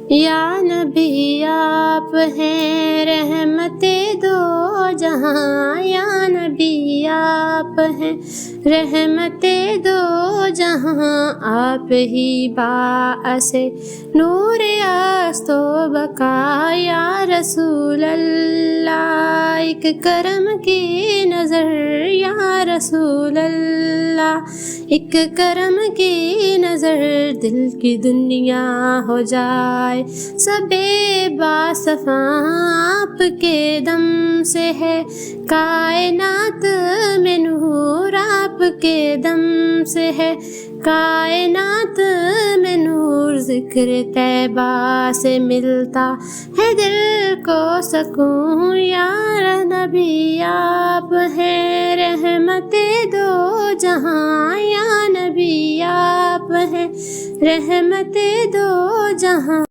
یا نبی آپ ہیں رحمت دو جہاں، یا نبی آپ ہیں رحمت دو جہاں، آپ ہی باعث نور است و بقا، یا رسول اللہ ایک کرم کی نظر، یا رسول اللہ ایک کرم کی نظر، دل کی دنیا ہو جائے سب باصفاں، آپ کے دم سے ہے کائنات میں نور، آپ کے دم سے ہے کائنات میں نور، ذکر طیبہ سے ملتا ہے دل کو سکون، یا نبی آپ ہیں رحمت دو جہاں، یا نبی آپ ہیں رحمت دو جہاں۔